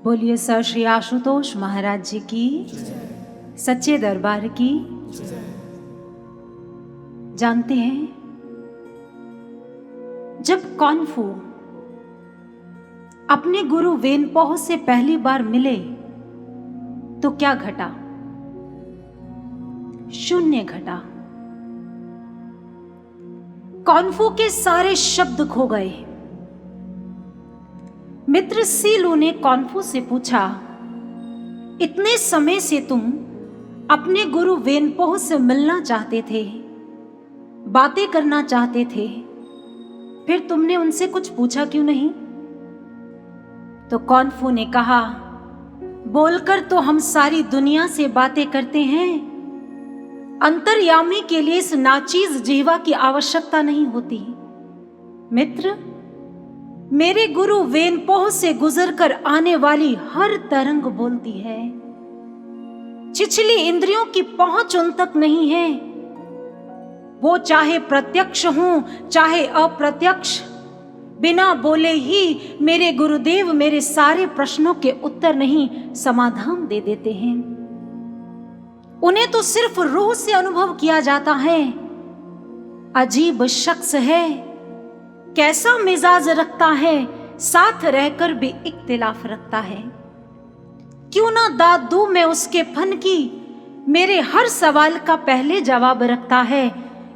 बोलिए सर श्री आशुतोष महाराज जी की, सच्चे दरबार की। जानते हैं, जब कॉन्फू अपने गुरु वेनपोह से पहली बार मिले तो क्या घटा? शून्य घटा। कॉन्फू के सारे शब्द खो गए। मित्र सीलू ने कॉन्फू से पूछा, इतने समय से तुम अपने गुरु वेनपोह से मिलना चाहते थे, बातें करना चाहते थे, फिर तुमने उनसे कुछ पूछा क्यों नहीं? तो कॉन्फू ने कहा, बोलकर तो हम सारी दुनिया से बातें करते हैं, अंतर्यामी के लिए इस नाचीज जिह्वा की आवश्यकता नहीं होती। मित्र, मेरे गुरु वेनपोह से गुजरकर आने वाली हर तरंग बोलती है। छिछली इंद्रियों की पहुंच उन तक नहीं है। वो चाहे प्रत्यक्ष हो चाहे अप्रत्यक्ष, बिना बोले ही मेरे गुरुदेव मेरे सारे प्रश्नों के उत्तर नहीं समाधान दे देते हैं। उन्हें तो सिर्फ रूह से अनुभव किया जाता है। अजीब शख्स है, कैसा मिजाज रखता है, साथ रहकर भी इख्तिलाफ रखता है। क्यों ना दाद दूं मैं उसके फन की, मेरे हर सवाल का पहले जवाब रखता है।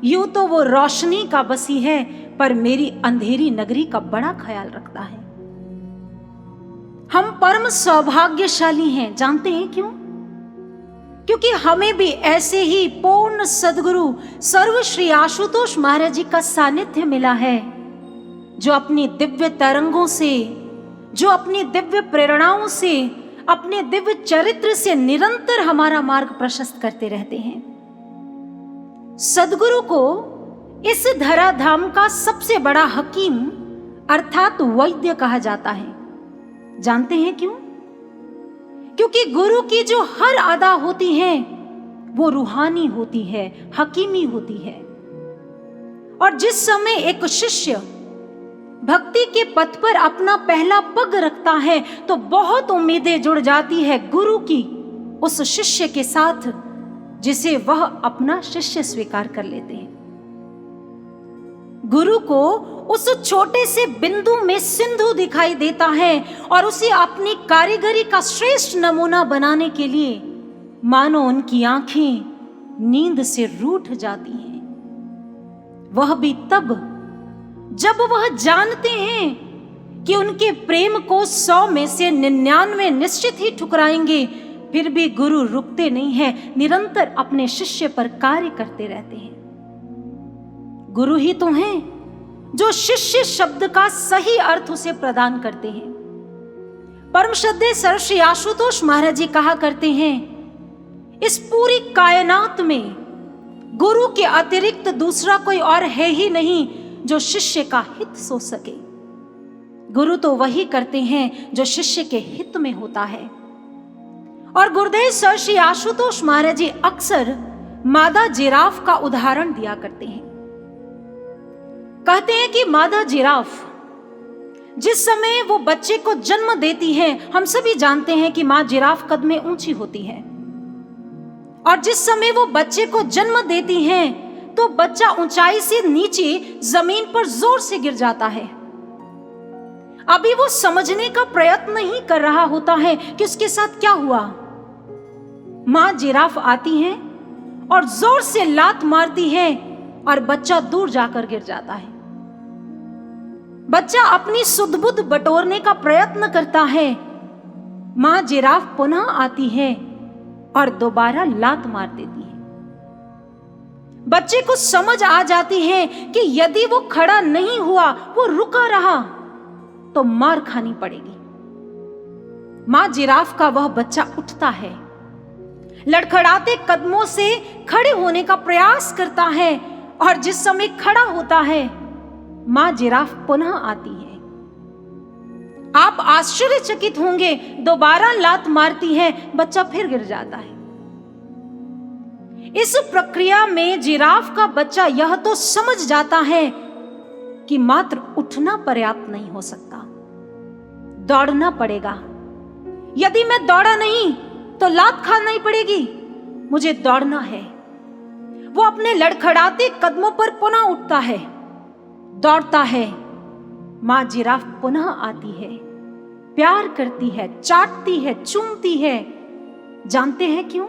यूं तो वो रोशनी का बसी है, पर मेरी अंधेरी नगरी का बड़ा ख्याल रखता है। हम परम सौभाग्यशाली हैं। जानते हैं क्यों? क्योंकि हमें भी ऐसे ही पूर्ण सदगुरु सर्व श्री आशुतोष महाराज जी का सानिध्य मिला है, जो अपनी दिव्य तरंगों से, जो अपनी दिव्य प्रेरणाओं से, अपने दिव्य चरित्र से निरंतर हमारा मार्ग प्रशस्त करते रहते हैं। सदगुरु को इस धराधाम का सबसे बड़ा हकीम अर्थात वैद्य कहा जाता है। जानते हैं क्यों? क्योंकि गुरु की जो हर अदा होती है वो रूहानी होती है, हकीमी होती है। और जिस समय एक शिष्य भक्ति के पथ पर अपना पहला पग रखता है तो बहुत उम्मीदें जुड़ जाती है गुरु की उस शिष्य के साथ, जिसे वह अपना शिष्य स्वीकार कर लेते हैं। गुरु को उस छोटे से बिंदु में सिंधु दिखाई देता है और उसे अपनी कारीगरी का श्रेष्ठ नमूना बनाने के लिए मानो उनकी आंखें नींद से रूठ जाती हैं। वह भी तब जब वह जानते हैं कि उनके प्रेम को 100 में से 99 निश्चित ही ठुकराएंगे, फिर भी गुरु रुकते नहीं हैं, निरंतर अपने शिष्य पर कार्य करते रहते हैं। गुरु ही तो हैं जो शिष्य शब्द का सही अर्थ उसे प्रदान करते हैं। परम श्रद्धेय सर श्री आशुतोष महाराज जी कहा करते हैं, इस पूरी कायनात में गुरु के अतिरिक्त दूसरा कोई और है ही नहीं जो शिष्य का हित सोच सके। गुरु तो वही करते हैं जो शिष्य के हित में होता है। और गुरुदेव सर श्री आशुतोष महाराज जी अक्सर मादा जिराफ का उदाहरण दिया करते हैं। कहते हैं कि मादा जिराफ जिस समय वो बच्चे को जन्म देती है, हम सभी जानते हैं कि मां जिराफ कद में ऊंची होती है, और जिस समय वो बच्चे को जन्म देती है तो बच्चा ऊंचाई से नीचे जमीन पर जोर से गिर जाता है। अभी वो समझने का प्रयत्न नहीं कर रहा होता है कि उसके साथ क्या हुआ। मां जिराफ आती है और जोर से लात मारती है और बच्चा दूर जाकर गिर जाता है। बच्चा अपनी सुध-बुध बटोरने का प्रयत्न करता है। मां जिराफ पुनः आती है और दोबारा लात मार देती है। बच्चे को समझ आ जाती है कि यदि वो खड़ा नहीं हुआ, वो रुका रहा, तो मार खानी पड़ेगी। मां जिराफ का वह बच्चा उठता है, लड़खड़ाते कदमों से खड़े होने का प्रयास करता है, और जिस समय खड़ा होता है मां जिराफ पुनः आती है। आप आश्चर्यचकित होंगे, दोबारा लात मारती है, बच्चा फिर गिर जाता है। इस प्रक्रिया में जिराफ का बच्चा यह तो समझ जाता है कि मात्र उठना पर्याप्त नहीं हो सकता, दौड़ना पड़ेगा। यदि मैं दौड़ा नहीं तो लात खाना ही पड़ेगी, मुझे दौड़ना है। वो अपने लड़खड़ाते कदमों पर पुनः उठता है, दौड़ता है। माँ जिराफ पुनः आती है, प्यार करती है, चाटती है, चूमती है। जानते हैं क्यों?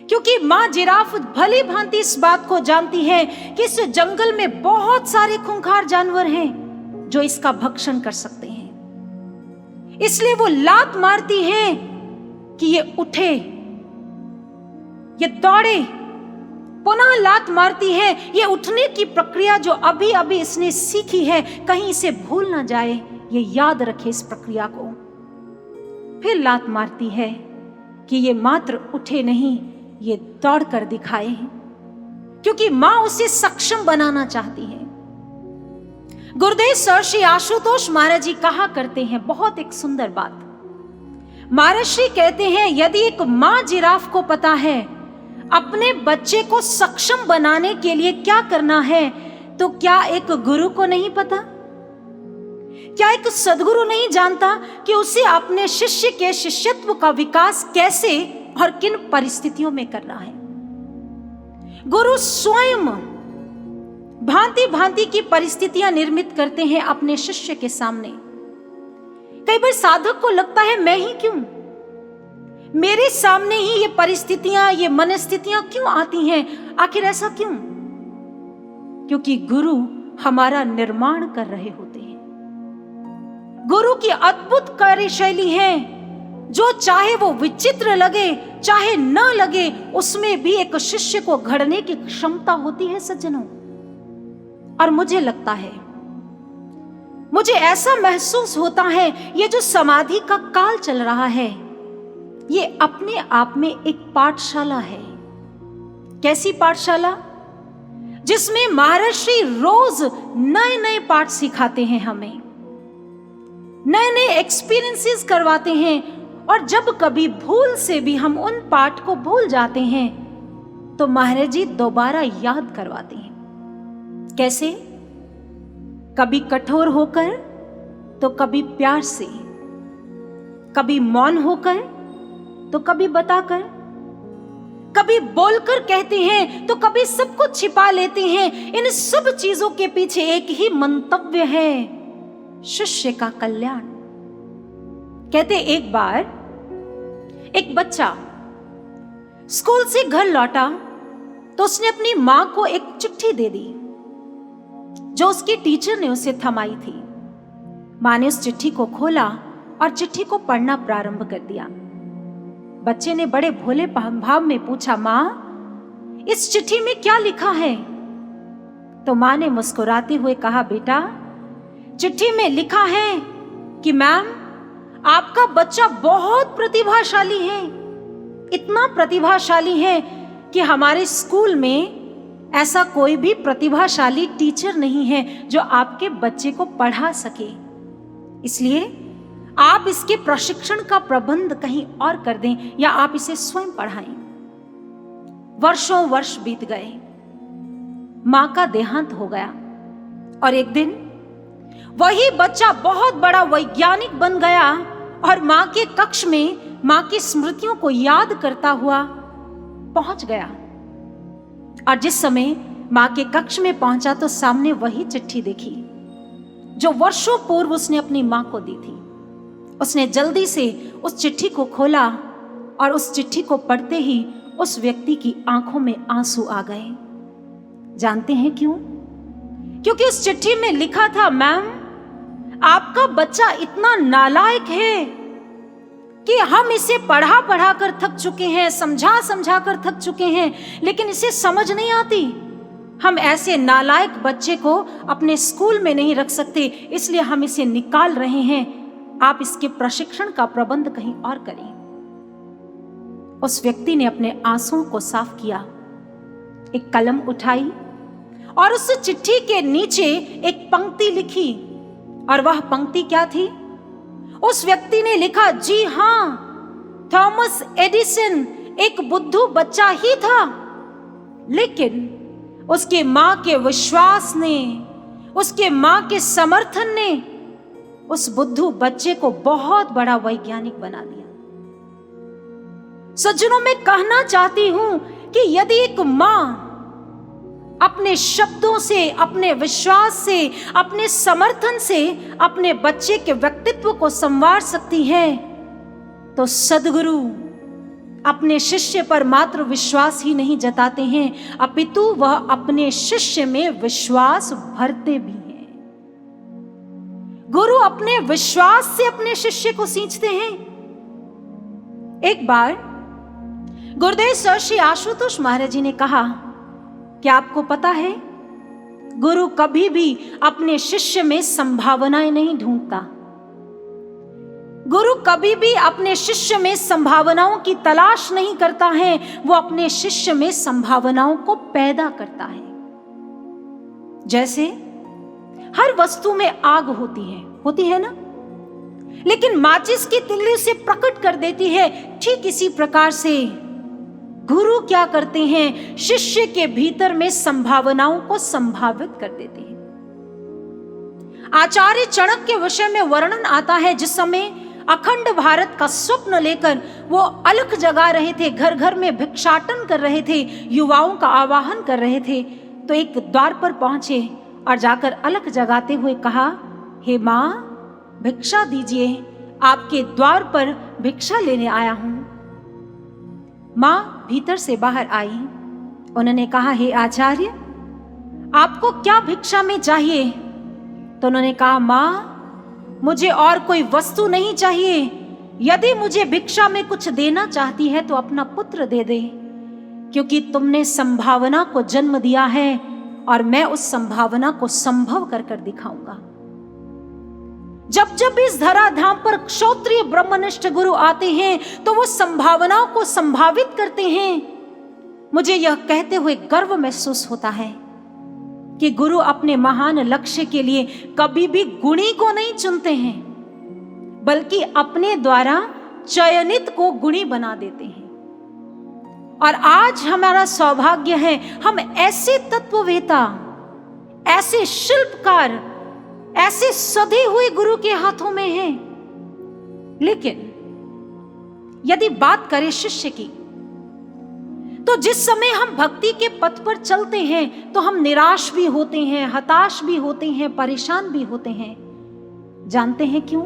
क्योंकि माँ जिराफ भली भांति इस बात को जानती है कि इस जंगल में बहुत सारे खूंखार जानवर हैं जो इसका भक्षण कर सकते हैं। इसलिए वो लात मारती है कि ये उठे, ये दौड़े। पुनः लात मारती है। ये उठने की प्रक्रिया जो अभी अभी इसने सीखी है, कहीं इसे भूल ना जाए, ये याद रखे इस प्रक्रिया को। फिर लात मारती है कि ये मात्र उठे नहीं, ये दौड़ कर दिखाए, क्योंकि मां उसे सक्षम बनाना चाहती है। गुरुदेव सर श्री आशुतोष महाराज जी कहा करते हैं बहुत एक सुंदर बात। महाराज श्री कहते हैं, यदि एक मां जिराफ को पता है अपने बच्चे को सक्षम बनाने के लिए क्या करना है, तो क्या एक गुरु को नहीं पता? क्या एक सद्गुरु नहीं जानता कि उसे अपने शिष्य के शिष्यत्व का विकास कैसे और किन परिस्थितियों में करना है? गुरु स्वयं भांति भांति की परिस्थितियां निर्मित करते हैं अपने शिष्य के सामने। कई बार साधक को लगता है, मैं ही क्यों, मेरे सामने ही ये परिस्थितियां, ये मनस्थितियां क्यों आती हैं? आखिर ऐसा क्यों? क्योंकि गुरु हमारा निर्माण कर रहे होते हैं। गुरु की अद्भुत कार्यशैली है, जो चाहे वो विचित्र लगे चाहे न लगे, उसमें भी एक शिष्य को घड़ने की क्षमता होती है सज्जनों। और मुझे लगता है, मुझे ऐसा महसूस होता है, ये जो समाधि का काल चल रहा है, ये अपने आप में एक पाठशाला है। कैसी पाठशाला? जिसमें महर्षि रोज नए नए पाठ सिखाते हैं, हमें नए नए एक्सपीरियंसेस करवाते हैं। और जब कभी भूल से भी हम उन पाठ को भूल जाते हैं, तो महाराज जी दोबारा याद करवाते हैं। कैसे? कभी कठोर होकर तो कभी प्यार से, कभी मौन होकर तो कभी बताकर, कभी बोलकर कहते हैं तो कभी सब कुछ छिपा लेते हैं। इन सब चीजों के पीछे एक ही मंतव्य है, शिष्य का कल्याण। कहते एक बार एक बच्चा स्कूल से घर लौटा तो उसने अपनी मां को एक चिट्ठी दे दी जो उसकी टीचर ने उसे थमाई थी। मां ने उस चिट्ठी को खोला और चिट्ठी को पढ़ना प्रारंभ कर दिया। बच्चे ने बड़े भोले भाव में पूछा, मां, इस चिट्ठी में क्या लिखा है? तो मां ने मुस्कुराते हुए कहा, बेटा, चिट्ठी में लिखा है कि मैम, आपका बच्चा बहुत प्रतिभाशाली है। इतना प्रतिभाशाली है कि हमारे स्कूल में ऐसा कोई भी प्रतिभाशाली टीचर नहीं है जो आपके बच्चे को पढ़ा सके। इसलिए आप इसके प्रशिक्षण का प्रबंध कहीं और कर दें या आप इसे स्वयं पढ़ाएं। वर्षों वर्ष बीत गए, मां का देहांत हो गया और एक दिन वही बच्चा बहुत बड़ा वैज्ञानिक बन गया और मां के कक्ष में मां की स्मृतियों को याद करता हुआ पहुंच गया। और जिस समय मां के कक्ष में पहुंचा तो सामने वही चिट्ठी देखी जो वर्षों पूर्व उसने अपनी मां को दी थी। उसने जल्दी से उस चिट्ठी को खोला और उस चिट्ठी को पढ़ते ही उस व्यक्ति की आंखों में आंसू आ गए। जानते हैं क्यों? क्योंकि उस चिट्ठी में लिखा था, मैम, आपका बच्चा इतना नालायक है कि हम इसे पढ़ा पढ़ा कर थक चुके हैं, समझा समझा कर थक चुके हैं, लेकिन इसे समझ नहीं आती। हम ऐसे नालायक बच्चे को अपने स्कूल में नहीं रख सकते, इसलिए हम इसे निकाल रहे हैं। आप इसके प्रशिक्षण का प्रबंध कहीं और करें। उस व्यक्ति ने अपने आंसुओं को साफ किया, एक कलम उठाई और उस चिट्ठी के नीचे एक पंक्ति लिखी। और वह पंक्ति क्या थी? उस व्यक्ति ने लिखा, जी हां, थॉमस एडिसन एक बुद्धू बच्चा ही था, लेकिन उसके मां के विश्वास ने, उसके मां के समर्थन ने उस बुद्धू बच्चे को बहुत बड़ा वैज्ञानिक बना दिया। सज्जनों, मैं कहना चाहती हूं कि यदि एक मां अपने शब्दों से, अपने विश्वास से, अपने समर्थन से अपने बच्चे के व्यक्तित्व को संवार सकती है, तो सद्गुरु अपने शिष्य पर मात्र विश्वास ही नहीं जताते हैं, अपितु वह अपने शिष्य में विश्वास भरते भी हैं। गुरु अपने विश्वास से अपने शिष्य को सींचते हैं। एक बार गुरुदेव सर श्री आशुतोष महाराज जी ने कहा कि आपको पता है, गुरु कभी भी अपने शिष्य में संभावनाएं नहीं ढूंढता। गुरु कभी भी अपने शिष्य में संभावनाओं की तलाश नहीं करता है, वो अपने शिष्य में संभावनाओं को पैदा करता है। जैसे हर वस्तु में आग होती है ना, लेकिन माचिस की तिल्ली से प्रकट कर देती है। ठीक इसी प्रकार से गुरु क्या करते हैं, शिष्य के भीतर में संभावनाओं को संभावित कर देते हैं। आचार्य चाणक्य के विषय में वर्णन आता है, जिस समय अखंड भारत का स्वप्न लेकर वो अलख जगा रहे थे, घर घर में भिक्षाटन कर रहे थे, युवाओं का आवाहन कर रहे थे, तो एक द्वार पर पहुंचे और जाकर अलख जगाते हुए कहा, हे मां, भिक्षा दीजिए, आपके द्वार पर भिक्षा लेने आया हूं। मां भीतर से बाहर आई। उन्होंने कहा, हे आचार्य, आपको क्या भिक्षा में चाहिए? तो उन्होंने कहा, मां, मुझे और कोई वस्तु नहीं चाहिए। यदि मुझे भिक्षा में कुछ देना चाहती है तो अपना पुत्र दे दे, क्योंकि तुमने संभावना को जन्म दिया है और मैं उस संभावना को संभव कर कर दिखाऊंगा। जब जब इस धराधाम पर क्षत्रिय ब्रह्मनिष्ठ गुरु आते हैं तो वो संभावनाओं को संभावित करते हैं। मुझे यह कहते हुए गर्व महसूस होता है कि गुरु अपने महान लक्ष्य के लिए कभी भी गुणी को नहीं चुनते हैं, बल्कि अपने द्वारा चयनित को गुणी बना देते हैं। और आज हमारा सौभाग्य है, हम ऐसे तत्ववेता, ऐसे शिल्पकार, ऐसे सधे हुए गुरु के हाथों में हैं। लेकिन यदि बात करें शिष्य की, तो जिस समय हम भक्ति के पथ पर चलते हैं तो हम निराश भी होते हैं, हताश भी होते हैं, परेशान भी होते हैं। जानते हैं क्यों?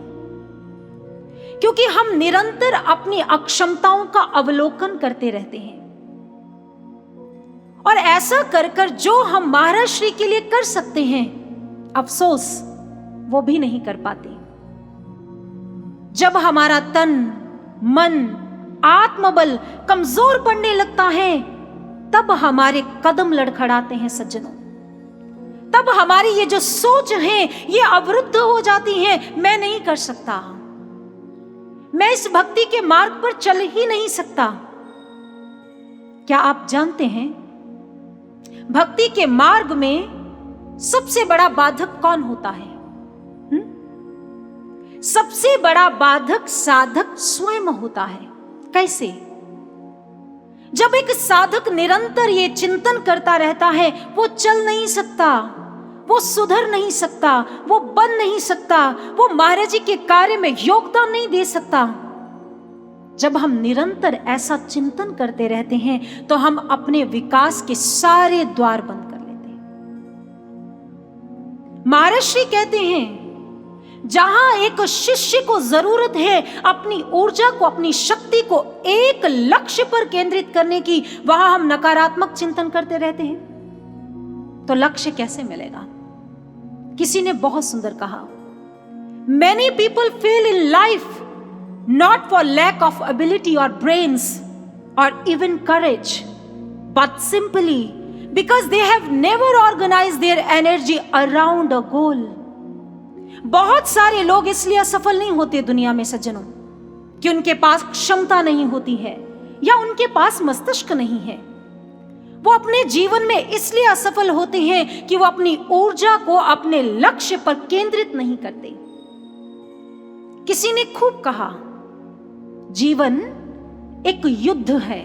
क्योंकि हम निरंतर अपनी अक्षमताओं का अवलोकन करते रहते हैं, और ऐसा कर कर जो हम महाराज श्री के लिए कर सकते हैं, अफसोस वो भी नहीं कर पाते। जब हमारा तन, मन, आत्मबल कमजोर पड़ने लगता है, तब हमारे कदम लड़खड़ाते हैं सज्जनों। तब हमारी ये जो सोच है ये अवरुद्ध हो जाती है। मैं नहीं कर सकता, मैं इस भक्ति के मार्ग पर चल ही नहीं सकता। क्या आप जानते हैं, भक्ति के मार्ग में सबसे बड़ा बाधक कौन होता है? सबसे बड़ा बाधक साधक स्वयं होता है। कैसे? जब एक साधक निरंतर ये चिंतन करता रहता है, वो चल नहीं सकता, वो सुधर नहीं सकता, वो बन नहीं सकता, वो महाराज जी के कार्य में योगदान नहीं दे सकता। जब हम निरंतर ऐसा चिंतन करते रहते हैं तो हम अपने विकास के सारे द्वार बंद कर लेते हैं। महाराज श्री कहते हैं, जहां एक शिष्य को जरूरत है अपनी ऊर्जा को, अपनी शक्ति को एक लक्ष्य पर केंद्रित करने की, वहां हम नकारात्मक चिंतन करते रहते हैं, तो लक्ष्य कैसे मिलेगा? किसी ने बहुत सुंदर कहा, Many people fail in life not for lack of ability or brains or even courage, but simply because they have never organized their energy around a goal. बहुत सारे लोग इसलिए असफल नहीं होते दुनिया में सज्जनों कि उनके पास क्षमता नहीं होती है या उनके पास मस्तिष्क नहीं है। वो अपने जीवन में इसलिए असफल होते हैं कि वो अपनी ऊर्जा को अपने लक्ष्य पर केंद्रित नहीं करते। किसी ने खूब कहा, जीवन एक युद्ध है,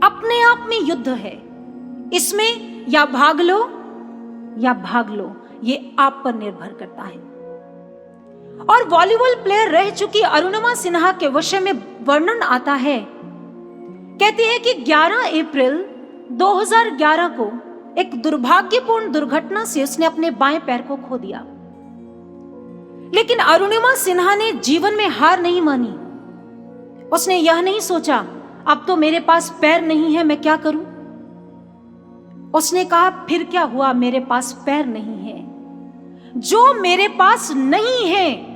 अपने आप में युद्ध है, इसमें या भाग लो, ये आप पर निर्भर करता है। और वॉलीबॉल प्लेयर रह चुकी अरुणिमा सिन्हा के विषय में वर्णन आता है। कहती है कि 11 अप्रैल 2011 को एक दुर्भाग्यपूर्ण दुर्घटना से उसने अपने बाएं पैर को खो दिया। लेकिन अरुणिमा सिन्हा ने जीवन में हार नहीं मानी। उसने यह नहीं सोचा अब तो मेरे पास पैर नहीं है, मैं क्या करूं। उसने कहा फिर क्या हुआ, मेरे पास पैर नहीं है। जो मेरे पास नहीं है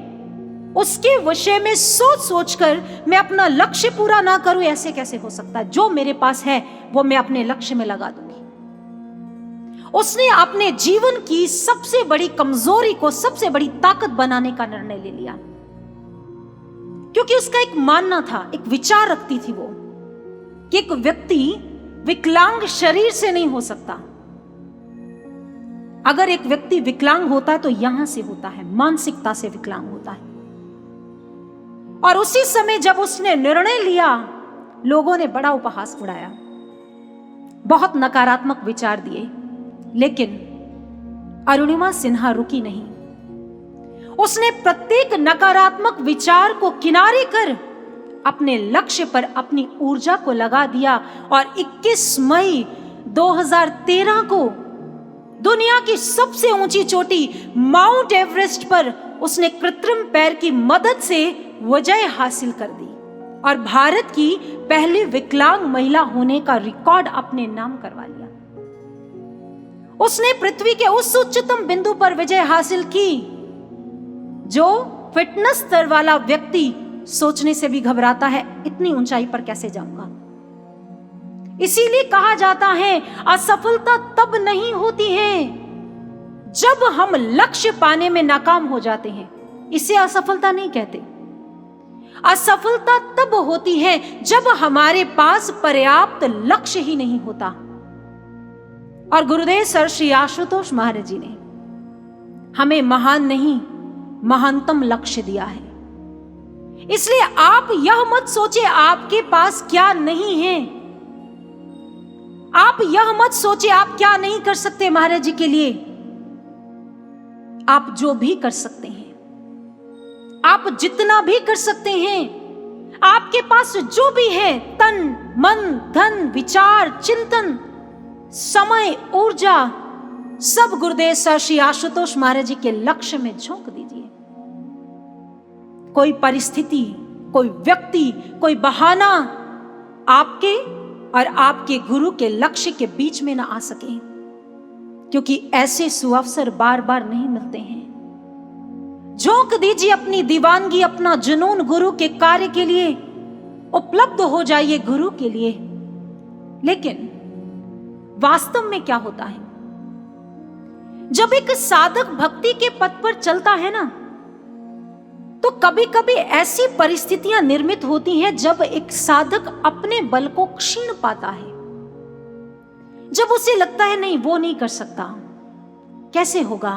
उसके विषय में सोच सोचकर मैं अपना लक्ष्य पूरा ना करूं, ऐसे कैसे हो सकता है। जो मेरे पास है वो मैं अपने लक्ष्य में लगा दूंगी। उसने अपने जीवन की सबसे बड़ी कमजोरी को सबसे बड़ी ताकत बनाने का निर्णय ले लिया, क्योंकि उसका एक मानना था, एक विचार रखती थी वो कि एक व्यक्ति विकलांग शरीर से नहीं हो सकता। अगर एक व्यक्ति विकलांग होता है तो यहां से होता है, मानसिकता से विकलांग होता है। और उसी समय जब उसने निर्णय लिया, लोगों ने बड़ा उपहास उड़ाया, बहुत नकारात्मक विचार दिए। लेकिन अरुणिमा सिन्हा रुकी नहीं। उसने प्रत्येक नकारात्मक विचार को किनारे कर अपने लक्ष्य पर अपनी ऊर्जा को लगा दिया और 21 मई 2013 को दुनिया की सबसे ऊंची चोटी माउंट एवरेस्ट पर उसने कृत्रिम पैर की मदद से विजय हासिल कर दी और भारत की पहली विकलांग महिला होने का रिकॉर्ड अपने नाम करवा लिया। उसने पृथ्वी के उस उच्चतम बिंदु पर विजय हासिल की जो फिटनेस स्तर वाला व्यक्ति सोचने से भी घबराता है, इतनी ऊंचाई पर कैसे जाऊंगा। इसीलिए कहा जाता है असफलता तब नहीं होती है जब हम लक्ष्य पाने में नाकाम हो जाते हैं, इसे असफलता नहीं कहते। असफलता तब होती है जब हमारे पास पर्याप्त लक्ष्य ही नहीं होता। और गुरुदेव सर श्री आशुतोष महाराज जी ने हमें महान नहीं महानतम लक्ष्य दिया है। इसलिए आप यह मत सोचे आपके पास क्या नहीं है, आप यह मत सोचे आप क्या नहीं कर सकते महाराज जी के लिए। आप जो भी कर सकते हैं, आप जितना भी कर सकते हैं, आपके पास जो भी है, तन मन धन विचार चिंतन समय ऊर्जा, सब गुरुदेव सर श्री आशुतोष महाराज जी के लक्ष्य में झोंक दीजिए। कोई परिस्थिति, कोई व्यक्ति, कोई बहाना आपके और आपके गुरु के लक्ष्य के बीच में ना आ सके, क्योंकि ऐसे सुअवसर बार बार नहीं मिलते हैं। झोंक दीजिए अपनी दीवानगी, अपना जुनून गुरु के कार्य के लिए, उपलब्ध हो जाइए गुरु के लिए। लेकिन वास्तव में क्या होता है, जब एक साधक भक्ति के पथ पर चलता है ना, तो कभी कभी ऐसी परिस्थितियां निर्मित होती हैं जब एक साधक अपने बल को क्षीण पाता है, जब उसे लगता है नहीं वो नहीं कर सकता, कैसे होगा।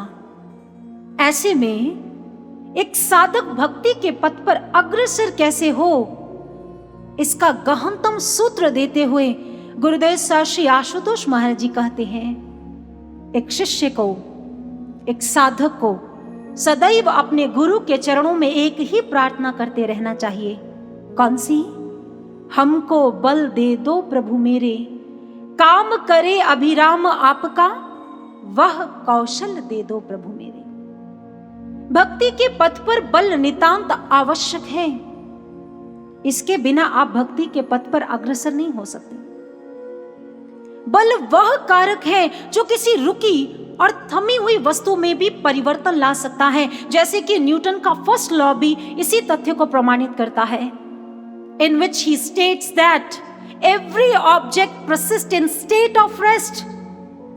ऐसे में एक साधक भक्ति के पथ पर अग्रसर कैसे हो, इसका गहनतम सूत्र देते हुए गुरुदेव सर श्री आशुतोष महाराज जी कहते हैं, एक शिष्य को, एक साधक को सदैव अपने गुरु के चरणों में एक ही प्रार्थना करते रहना चाहिए। कौन सी? हमको बल दे दो प्रभु मेरे, काम करे अभिराम आपका, वह कौशल दे दो प्रभु मेरे। भक्ति के पथ पर बल नितांत आवश्यक है, इसके बिना आप भक्ति के पथ पर अग्रसर नहीं हो सकते। बल वह कारक है जो किसी रुकी और थमी हुई वस्तु में भी परिवर्तन ला सकता है, जैसे कि न्यूटन का फर्स्ट लॉ भी इसी तथ्य को प्रमाणित करता है, in which he states that every object persists in state of rest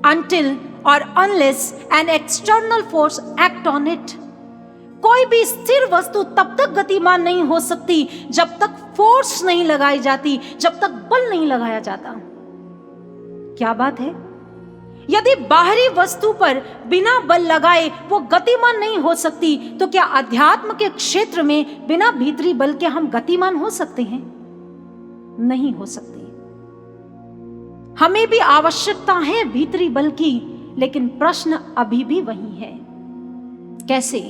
until or unless an external force act on it। कोई भी स्थिर वस्तु तब तक गतिमान नहीं हो सकती जब तक फोर्स नहीं लगाई जाती, जब तक बल नहीं लगाया जाता। क्या बात है, यदि बाहरी वस्तु पर बिना बल लगाए वो गतिमान नहीं हो सकती, तो क्या अध्यात्म के क्षेत्र में बिना भीतरी बल के हम गतिमान हो सकते हैं? नहीं हो सकते। हमें भी आवश्यकता है भीतरी बल की, लेकिन प्रश्न अभी भी वही है, कैसे?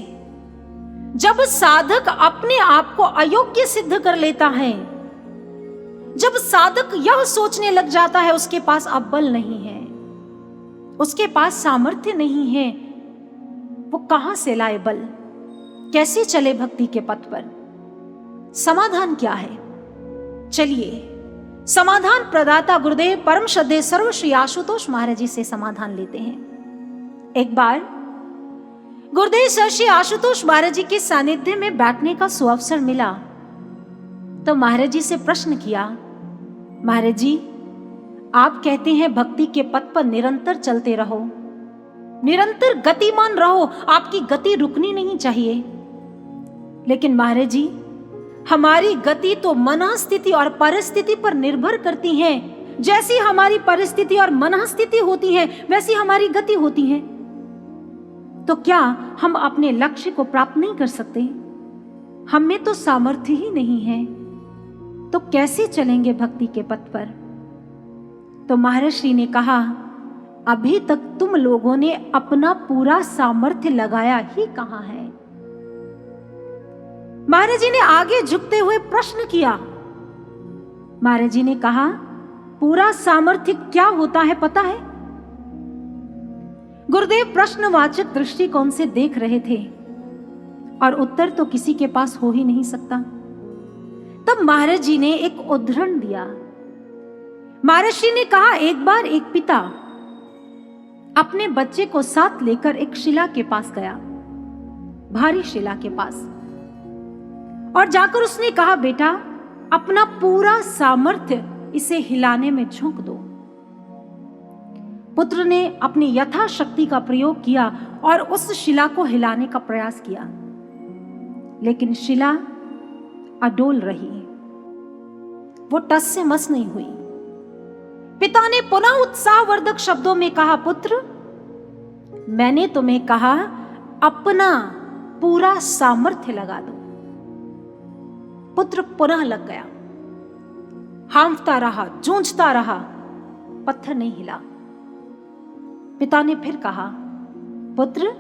जब साधक अपने आप को अयोग्य सिद्ध कर लेता है, जब साधक यह सोचने लग जाता है उसके पास अब बल नहीं है, उसके पास सामर्थ्य नहीं है, वो कहां से लाए बल, कैसे चले भक्ति के पथ पर? समाधान क्या है? चलिए समाधान प्रदाता गुरुदेव परम श्रद्धेय सर्व श्री आशुतोष महाराज जी से समाधान लेते हैं। एक बार गुरुदेव सर श्री आशुतोष महाराज जी के सानिध्य में बैठने का सुअवसर मिला तो महाराज जी से प्रश्न किया, महाराज जी आप कहते हैं भक्ति के पथ पर निरंतर चलते रहो, निरंतर गतिमान रहो, आपकी गति रुकनी नहीं चाहिए। लेकिन महाराज जी हमारी गति तो मनःस्थिति और परिस्थिति पर निर्भर करती है। जैसी हमारी परिस्थिति और मनःस्थिति होती है वैसी हमारी गति होती है। तो क्या हम अपने लक्ष्य को प्राप्त नहीं कर सकते? हम में तो सामर्थ्य ही नहीं है, तो कैसे चलेंगे भक्ति के पथ पर? तो महर्षि ने कहा, अभी तक तुम लोगों ने अपना पूरा सामर्थ्य लगाया ही कहां है? महाराज जी ने आगे झुकते हुए प्रश्न किया। महाराज जी ने कहा, पूरा सामर्थ्य क्या होता है पता है? गुरुदेव प्रश्नवाचक दृष्टिकोण से देख रहे थे और उत्तर तो किसी के पास हो ही नहीं सकता। तब महाराज जी ने एक उदाहरण दिया। महाराज जी ने कहा, एक बार एक पिता अपने बच्चे को साथ लेकर एक शिला के पास गया, भारी शिला के पास, और जाकर उसने कहा, बेटा अपना पूरा सामर्थ्य इसे हिलाने में झोंक दो। पुत्र ने अपनी यथाशक्ति का प्रयोग किया और उस शिला को हिलाने का प्रयास किया, लेकिन शिला अडोल रही, वो टस से मस नहीं हुई। पिता ने पुनः उत्साहवर्धक शब्दों में कहा, पुत्र मैंने तुम्हें कहा अपना पूरा सामर्थ्य लगा दो। पुत्र पुनः लग गया, हांफता रहा, जूझता रहा, पत्थर नहीं हिला। पिता ने फिर कहा, पुत्र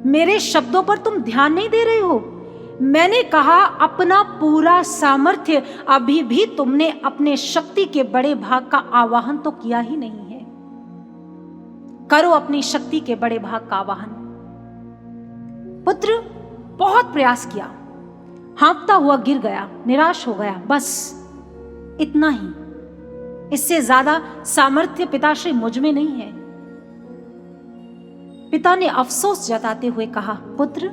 मेरे शब्दों पर तुम ध्यान नहीं दे रहे हो। मैंने कहा अपना पूरा सामर्थ्य, अभी भी तुमने अपने शक्ति के बड़े भाग का आवाहन तो किया ही नहीं है। करो अपनी शक्ति के बड़े भाग का आवाहन। पुत्र बहुत प्रयास किया, हाँफता हुआ गिर गया, निराश हो गया, बस इतना ही, इससे ज्यादा सामर्थ्य पिताश्री मुझ में नहीं है। पिता ने अफसोस जताते हुए कहा, पुत्र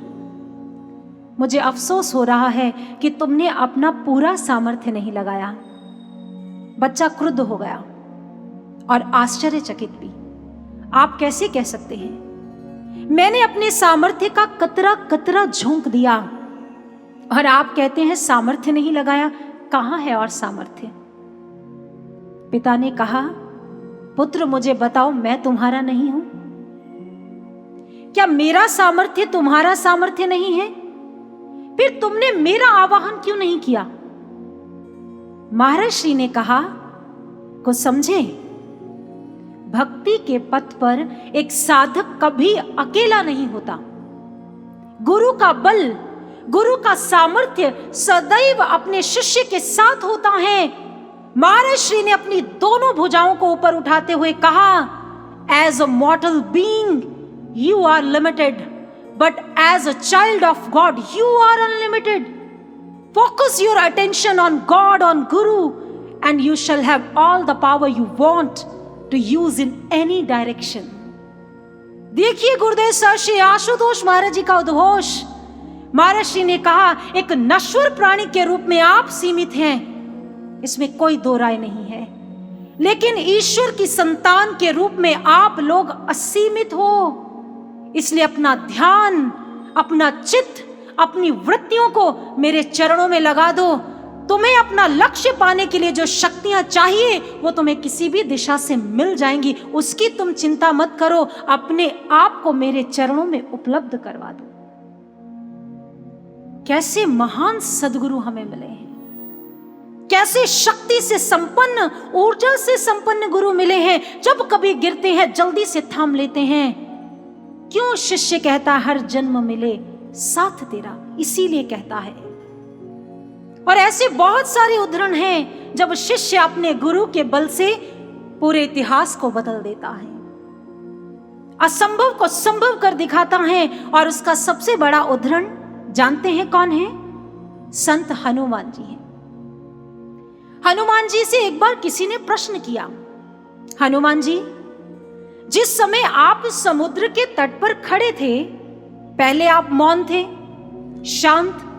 मुझे अफसोस हो रहा है कि तुमने अपना पूरा सामर्थ्य नहीं लगाया। बच्चा क्रुद्ध हो गया और आश्चर्यचकित भी। आप कैसे कह सकते हैं? मैंने अपने सामर्थ्य का कतरा कतरा झोंक दिया और आप कहते हैं सामर्थ्य नहीं लगाया। कहां है और सामर्थ्य? पिता ने कहा, पुत्र मुझे बताओ, मैं तुम्हारा नहीं हूं? क्या मेरा सामर्थ्य तुम्हारा सामर्थ्य नहीं है? फिर तुमने मेरा आवाहन क्यों नहीं किया? महर्षि ने कहा, कुछ समझे? भक्ति के पथ पर एक साधक कभी अकेला नहीं होता। गुरु का बल, गुरु का सामर्थ्य सदैव अपने शिष्य के साथ होता है। महर्षि ने अपनी दोनों भुजाओं को ऊपर उठाते हुए कहा, as a mortal being you are limited, but as a child of God you are unlimited. Focus your attention on God, on Guru, and you shall have all the power you want to use in any direction. देखिए गुरुदेव sir Shri Ashutosh महाराज जी का उद्घोष। महर्षि ने कहा, एक नश्वर प्राणी के रूप में आप सीमित हैं, इसमें कोई दो राय नहीं है, लेकिन ईश्वर की संतान के रूप में आप लोग असीमित हो। इसलिए अपना ध्यान, अपना चित्त, अपनी वृत्तियों को मेरे चरणों में लगा दो। तुम्हें अपना लक्ष्य पाने के लिए जो शक्तियां चाहिए वो तुम्हें किसी भी दिशा से मिल जाएंगी, उसकी तुम चिंता मत करो। अपने आप को मेरे चरणों में उपलब्ध करवा दो। कैसे महान सद्गुरु हमें मिले हैं, कैसे शक्ति से संपन्न, ऊर्जा से संपन्न गुरु मिले हैं। जब कभी गिरते हैं जल्दी से थाम लेते हैं। क्यों शिष्य कहता हर जन्म मिले साथ तेरा, इसीलिए कहता है। और ऐसे बहुत सारे उदाहरण हैं जब शिष्य अपने गुरु के बल से पूरे इतिहास को बदल देता है, असंभव को संभव कर दिखाता है। और उसका सबसे बड़ा उदाहरण जानते हैं कौन है? संत हनुमान जी हैं। हनुमान जी से एक बार किसी ने प्रश्न किया, हनुमान जी, जिस समय आप समुद्र के तट पर खड़े थे, पहले आप मौन थे, शांत,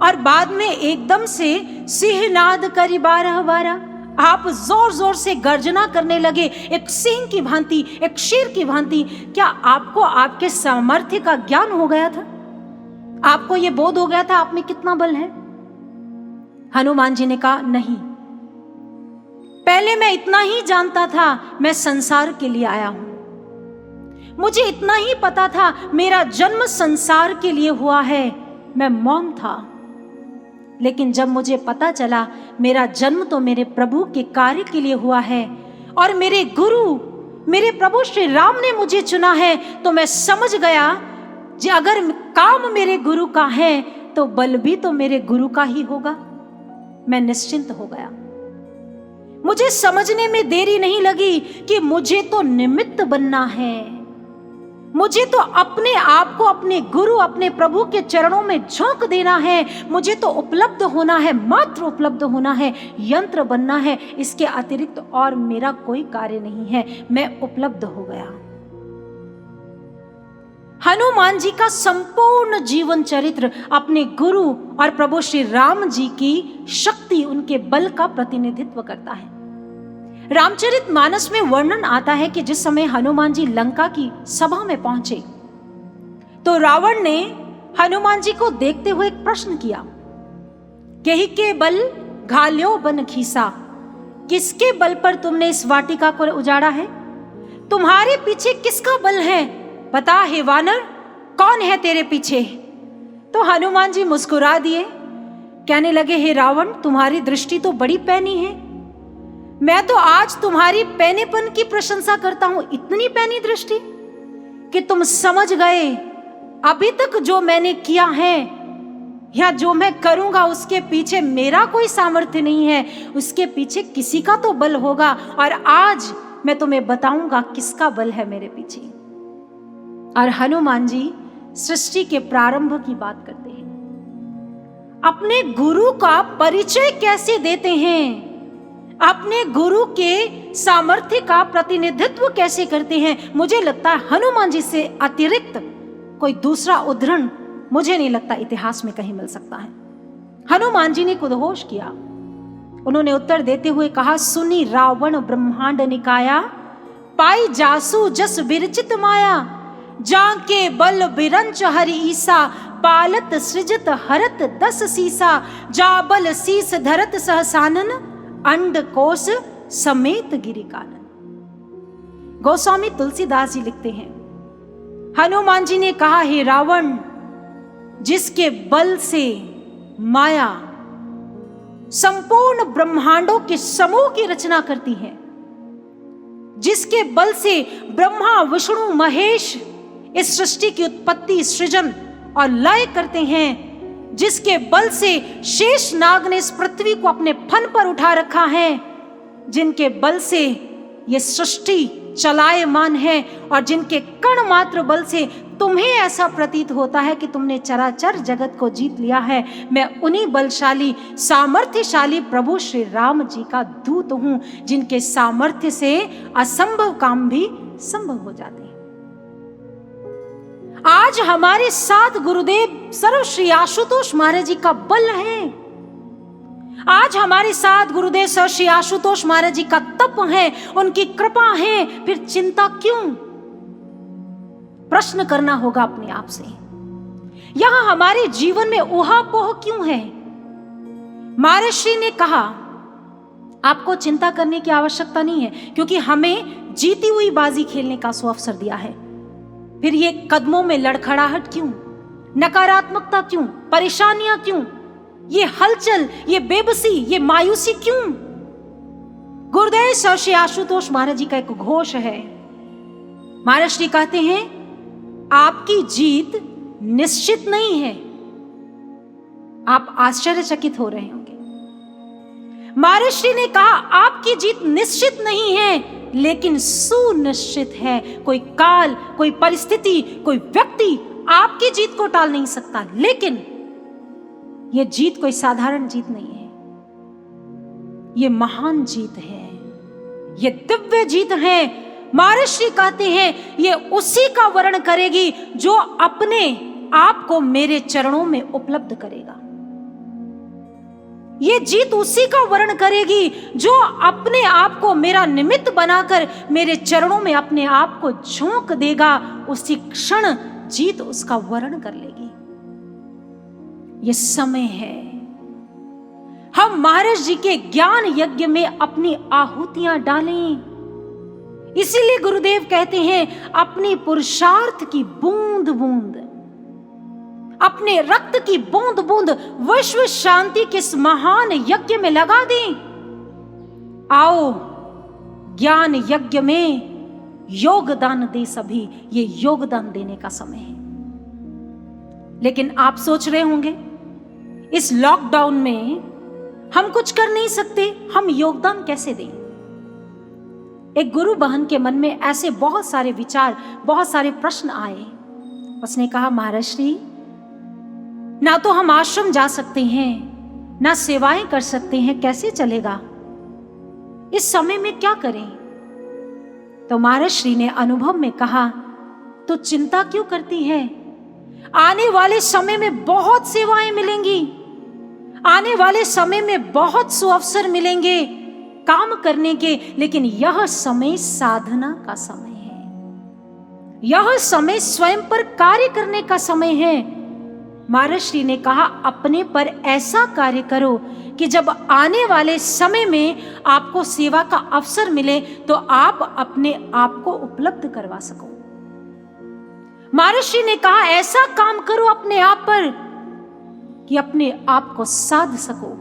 और बाद में एकदम से सिंहनाद करी 12 आप जोर जोर से गर्जना करने लगे, एक सिंह की भांति, एक शेर की भांति। क्या आपको आपके सामर्थ्य का ज्ञान हो गया था? आपको यह बोध हो गया था आप में कितना बल है? हनुमान जी ने कहा, नहीं, पहले मैं इतना ही जानता था, मैं संसार के लिए आया हूं। मुझे इतना ही पता था मेरा जन्म संसार के लिए हुआ है, मैं मौन था। लेकिन जब मुझे पता चला मेरा जन्म तो मेरे प्रभु के कार्य के लिए हुआ है और मेरे गुरु, मेरे प्रभु श्री राम ने मुझे चुना है, तो मैं समझ गया कि अगर काम मेरे गुरु का है तो बल भी तो मेरे गुरु का ही होगा। मैं निश्चिंत हो गया। मुझे समझने में देरी नहीं लगी कि मुझे तो निमित्त बनना है, मुझे तो अपने आप को अपने गुरु, अपने प्रभु के चरणों में झोंक देना है, मुझे तो उपलब्ध होना है, मात्र उपलब्ध होना है, यंत्र बनना है, इसके अतिरिक्त और मेरा कोई कार्य नहीं है। मैं उपलब्ध हो गया। हनुमान जी का संपूर्ण जीवन चरित्र अपने गुरु और प्रभु श्री राम जी की शक्ति, उनके बल का प्रतिनिधित्व करता है। रामचरित मानस में वर्णन आता है कि जिस समय हनुमान जी लंका की सभा में पहुंचे तो रावण ने हनुमान जी को देखते हुए एक प्रश्न किया, केहि के बल घाल्यो बन खीसा, किसके बल पर तुमने इस वाटिका को उजाड़ा है? तुम्हारे पीछे किसका बल है? बता हे वानर, कौन है तेरे पीछे? तो हनुमान जी मुस्कुरा दिए, कहने लगे, हे रावण, तुम्हारी दृष्टि तो बड़ी पैनी है। मैं तो आज तुम्हारी पैनेपन की प्रशंसा करता हूं, इतनी पैनी दृष्टि कि तुम समझ गए अभी तक जो मैंने किया है या जो मैं करूंगा उसके पीछे मेरा कोई सामर्थ्य नहीं है, उसके पीछे किसी का तो बल होगा। और आज मैं तुम्हें बताऊंगा किसका बल है मेरे पीछे। और हनुमान जी सृष्टि के प्रारंभ की बात करते हैं, अपने गुरु का परिचय कैसे देते हैं, अपने गुरु के सामर्थ्य का प्रतिनिधित्व कैसे करते हैं। मुझे लगता है हनुमान जी से अतिरिक्त कोई दूसरा उदाहरण मुझे नहीं लगता इतिहास में कहीं मिल सकता है। हनुमान जी ने उद्घोष किया, उन्होंने उत्तर देते हुए कहा, सुनी रावण ब्रह्मांड निकाया, पाई जासु जस विरचित माया, जाके बल बिरंच हरि ईसा, पालत सृजत हरत 10 सीसा, जाबल शीस धरत सहसानन, अंड कोश समेत गिरि कानन। गोस्वामी तुलसीदास जी लिखते हैं, हनुमान जी ने कहा, हे रावण, जिसके बल से माया संपूर्ण ब्रह्मांडों के समूह की रचना करती है, जिसके बल से ब्रह्मा विष्णु महेश इस सृष्टि की उत्पत्ति, सृजन और लय करते हैं, जिसके बल से शेष नाग ने इस पृथ्वी को अपने फन पर उठा रखा है, जिनके बल से ये सृष्टि चलायमान है और जिनके कण मात्र बल से तुम्हें ऐसा प्रतीत होता है कि तुमने चराचर जगत को जीत लिया है, मैं उन्हीं बलशाली सामर्थ्यशाली प्रभु श्री राम जी का दूत हूं, जिनके सामर्थ्य से असंभव काम भी संभव हो जाते हैं। आज हमारे साथ गुरुदेव सर्व श्री आशुतोष महाराज जी का बल है, आज हमारे साथ गुरुदेव सर्व श्री आशुतोष महाराज जी का तप है, उनकी कृपा है, फिर चिंता क्यों? प्रश्न करना होगा अपने आप से। यहां हमारे जीवन में ऊहापोह क्यों है? महर्षि ने कहा आपको चिंता करने की आवश्यकता नहीं है, क्योंकि हमें जीती हुई बाजी खेलने का सुअवसर दिया है। फिर ये कदमों में लड़खड़ाहट क्यों, नकारात्मकता क्यों, परेशानियां क्यों, ये हलचल, ये बेबसी, ये मायूसी क्यों? गुरुदेव सर्व श्री आशुतोष महाराज जी का एक घोष है। महाराज जी कहते हैं, आपकी जीत निश्चित नहीं है। आप आश्चर्यचकित हो रहे होंगे। महर्षि ने कहा आपकी जीत निश्चित नहीं है, लेकिन सुनिश्चित है। कोई काल, कोई परिस्थिति, कोई व्यक्ति आपकी जीत को टाल नहीं सकता। लेकिन यह जीत कोई साधारण जीत नहीं है, यह महान जीत है, यह दिव्य जीत है। महर्षि कहते हैं यह उसी का वर्ण करेगी जो अपने आप को मेरे चरणों में उपलब्ध करेगा। ये जीत उसी का वर्ण करेगी जो अपने आप को मेरा निमित्त बनाकर मेरे चरणों में अपने आप को झोंक देगा। उसी क्षण जीत उसका वर्ण कर लेगी। ये समय है हम महर्षि जी के ज्ञान यज्ञ में अपनी आहुतियां डालें। इसीलिए गुरुदेव कहते हैं अपनी पुरुषार्थ की बूंद बूंद, अपने रक्त की बूंद बूंद विश्व शांति के इस महान यज्ञ में लगा दें। आओ ज्ञान यज्ञ में योगदान दे सभी। ये योगदान देने का समय है। लेकिन आप सोच रहे होंगे इस लॉकडाउन में हम कुछ कर नहीं सकते, हम योगदान कैसे दें? एक गुरु बहन के मन में ऐसे बहुत सारे विचार, बहुत सारे प्रश्न आए। उसने कहा महर्षि, ना तो हम आश्रम जा सकते हैं, ना सेवाएं कर सकते हैं, कैसे चलेगा? इस समय में क्या करें? तो महर्षि ने अनुभव में कहा, तो चिंता क्यों करती है? आने वाले समय में बहुत सेवाएं मिलेंगी, आने वाले समय में बहुत सुअवसर मिलेंगे काम करने के। लेकिन यह समय साधना का समय है, यह समय स्वयं पर कार्य करने का समय है। महर्षि ने कहा अपने पर ऐसा कार्य करो कि जब आने वाले समय में आपको सेवा का अवसर मिले तो आप अपने आप को उपलब्ध करवा सको। महर्षि ने कहा ऐसा काम करो अपने आप पर कि अपने आप को साध सको।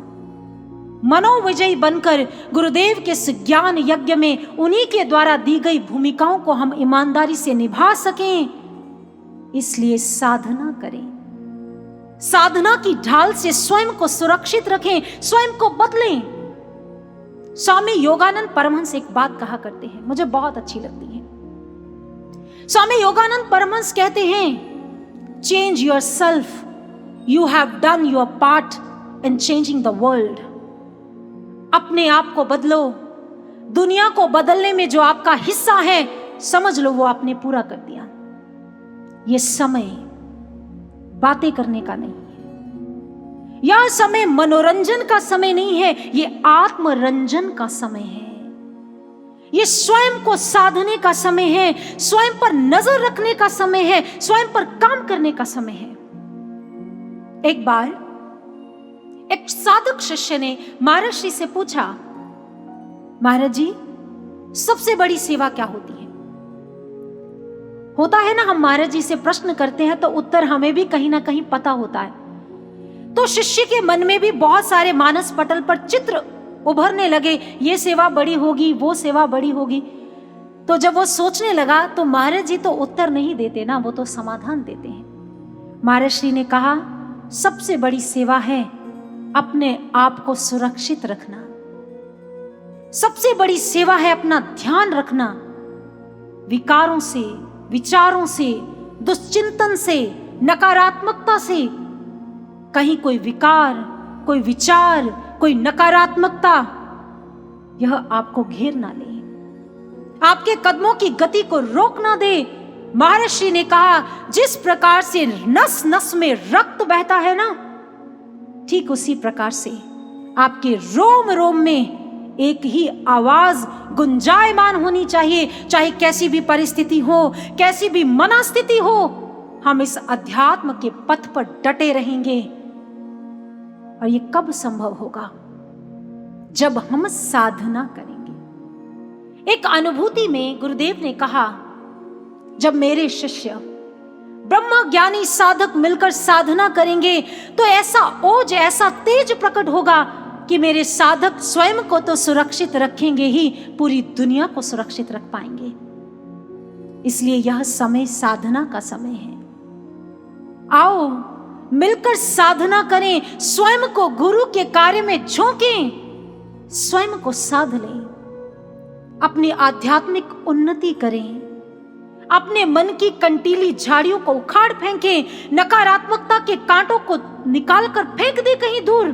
मनोविजयी बनकर गुरुदेव के इस ज्ञान यज्ञ में उन्हीं के द्वारा दी गई भूमिकाओं को हम ईमानदारी से निभा सकें। इसलिए साधना करें, साधना की ढाल से स्वयं को सुरक्षित रखें, स्वयं को बदलें। स्वामी योगानंद परमहंस एक बात कहा करते हैं, मुझे बहुत अच्छी लगती है। स्वामी योगानंद परमहंस कहते हैं, change your self, you have done your part in changing the world. अपने आप को बदलो, दुनिया को बदलने में जो आपका हिस्सा है समझ लो वो आपने पूरा कर दिया। ये समय बातें करने का नहीं है, यह समय मनोरंजन का समय नहीं है, ये आत्मरंजन का समय है। ये स्वयं को साधने का समय है, स्वयं पर नजर रखने का समय है, स्वयं पर काम करने का समय है। एक बार एक साधक शिष्य ने महर्षि से पूछा, महाराज जी सबसे बड़ी सेवा क्या होती है? होता है ना, हम महाराज जी से प्रश्न करते हैं तो उत्तर हमें भी कहीं ना कहीं पता होता है। तो शिष्य के मन में भी बहुत सारे मानस पटल पर चित्र उभरने लगे, ये सेवा बड़ी होगी, वो सेवा बड़ी होगी। तो जब वो सोचने लगा तो महाराज जी तो उत्तर नहीं देते ना, वो तो समाधान देते हैं। महर्षि ने कहा सबसे बड़ी सेवा है अपने आप को सुरक्षित रखना, सबसे बड़ी सेवा है अपना ध्यान रखना, विकारों से, विचारों से, दुश्चिंतन से, नकारात्मकता से। कहीं कोई विकार, कोई विचार, कोई नकारात्मकता यह आपको घेर ना ले, आपके कदमों की गति को रोक ना दे। महर्षि ने कहा जिस प्रकार से नस नस में रक्त बहता है ना, ठीक उसी प्रकार से आपके रोम रोम में एक ही आवाज गुंजायमान होनी चाहिए। चाहे कैसी भी परिस्थिति हो, कैसी भी मनस्थिति हो, हम इस अध्यात्म के पथ पर डटे रहेंगे। और ये कब संभव होगा? जब हम साधना करेंगे। एक अनुभूति में गुरुदेव ने कहा, जब मेरे शिष्य ब्रह्म ज्ञानी साधक मिलकर साधना करेंगे तो ऐसा ओज, ऐसा तेज प्रकट होगा कि मेरे साधक स्वयं को तो सुरक्षित रखेंगे ही, पूरी दुनिया को सुरक्षित रख पाएंगे। इसलिए यह समय साधना का समय है। आओ मिलकर साधना करें, स्वयं को गुरु के कार्य में झोंकें, स्वयं को साध लें, अपनी आध्यात्मिक उन्नति करें, अपने मन की कंटीली झाड़ियों को उखाड़ फेंकें, नकारात्मकता के कांटों को निकालकर फेंक दे कहीं दूर।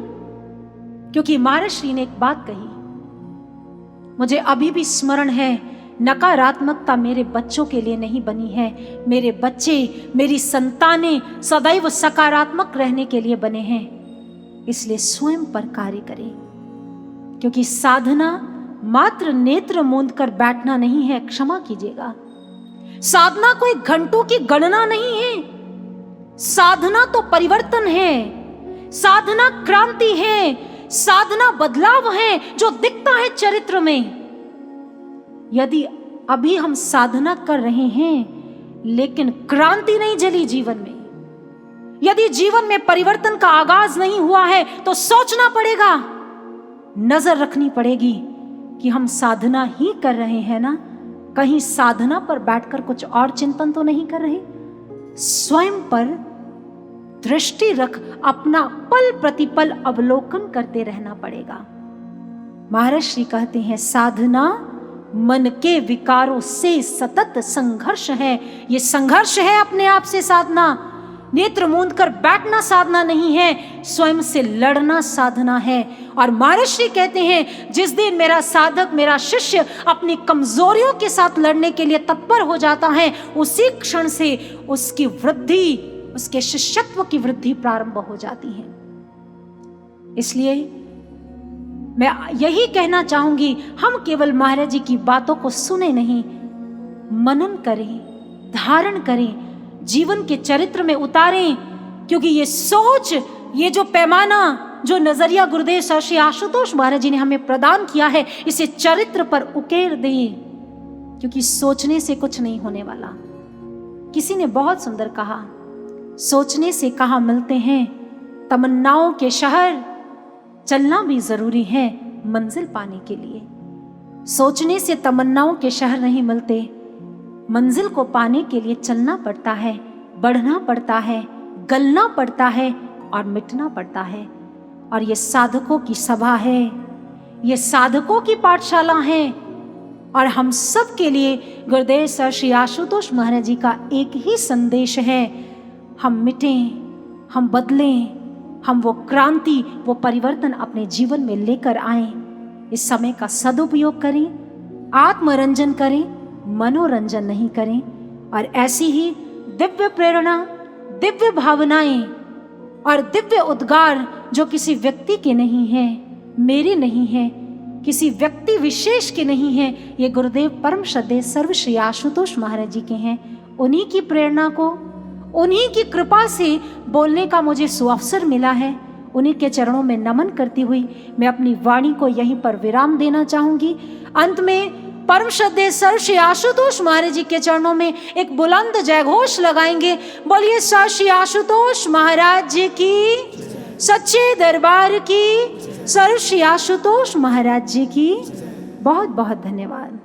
क्योंकि महर्षि ने एक बात कही, मुझे अभी भी स्मरण है, नकारात्मकता मेरे बच्चों के लिए नहीं बनी है, मेरे बच्चे, मेरी संतानें सदैव सकारात्मक रहने के लिए बने हैं। इसलिए स्वयं पर कार्य करें, क्योंकि साधना मात्र नेत्र मूंद कर बैठना नहीं है, क्षमा कीजिएगा। साधना कोई घंटों की गणना नहीं है, साधना तो परिवर्तन है, साधना क्रांति है, साधना बदलाव है जो दिखता है चरित्र में। यदि अभी हम साधना कर रहे हैं लेकिन क्रांति नहीं जली जीवन में, यदि जीवन में परिवर्तन का आगाज नहीं हुआ है, तो सोचना पड़ेगा, नजर रखनी पड़ेगी कि हम साधना ही कर रहे हैं ना, कहीं साधना पर बैठकर कुछ और चिंतन तो नहीं कर रहे। स्वयं पर दृष्टि रख अपना पल प्रतिपल अवलोकन करते रहना पड़ेगा। महर्षि कहते हैं, साधना मन के विकारों से सतत संघर्ष है। ये संघर्ष है अपने आप से साधना, नेत्र मूंद कर बैठना साधना नहीं है, स्वयं से लड़ना साधना है। और महर्षि कहते हैं, जिस दिन मेरा साधक, मेरा शिष्य अपनी कमजोरियों के साथ लड़ने के लिए तत्पर हो जाता है, उसी क्षण से उसकी वृद्धि, उसके शिष्यत्व की वृद्धि प्रारंभ हो जाती है। इसलिए मैं यही कहना चाहूंगी, हम केवल महाराज जी की बातों को सुने नहीं, मनन करें, धारण करें, जीवन के चरित्र में उतारें। क्योंकि ये सोच, ये जो पैमाना, जो नजरिया गुरुदेव सर श्री आशुतोष महाराज जी ने हमें प्रदान किया है, इसे चरित्र पर उकेर दें, क्योंकि सोचने से कुछ नहीं होने वाला। किसी ने बहुत सुंदर कहा, सोचने से कहाँ मिलते हैं तमन्नाओं के शहर, चलना भी जरूरी है मंजिल पाने के लिए। सोचने से तमन्नाओं के शहर नहीं मिलते, मंजिल को पाने के लिए चलना पड़ता है, बढ़ना पड़ता है, गलना पड़ता है और मिटना पड़ता है। और ये साधकों की सभा है, ये साधकों की पाठशाला है। और हम सब के लिए गुरुदेव सर श्री आशुतोष महाराज जी का एक ही संदेश है, हम मिटें, हम बदलें, हम वो क्रांति, वो परिवर्तन अपने जीवन में लेकर आएं। इस समय का सदुपयोग करें, आत्मरंजन करें, मनोरंजन नहीं करें। और ऐसी ही दिव्य प्रेरणा, दिव्य भावनाएं और दिव्य उद्गार जो किसी व्यक्ति के नहीं है, मेरे नहीं है, किसी व्यक्ति विशेष के नहीं है, ये गुरुदेव परम श्रद्धेय सर्व श्री आशुतोष महाराज जी के हैं। उन्हीं की प्रेरणा को, उन्हीं की कृपा से बोलने का मुझे सुअवसर मिला है। उन्हीं के चरणों में नमन करती हुई मैं अपनी वाणी को यहीं पर विराम देना चाहूंगी। अंत में परम श्रद्धेय सर श्री आशुतोष महाराज जी के चरणों में एक बुलंद जयघोष लगाएंगे। बोलिए सर श्री आशुतोष महाराज जी की, सच्चे दरबार की, सर श्री आशुतोष महाराज जी की। बहुत बहुत धन्यवाद।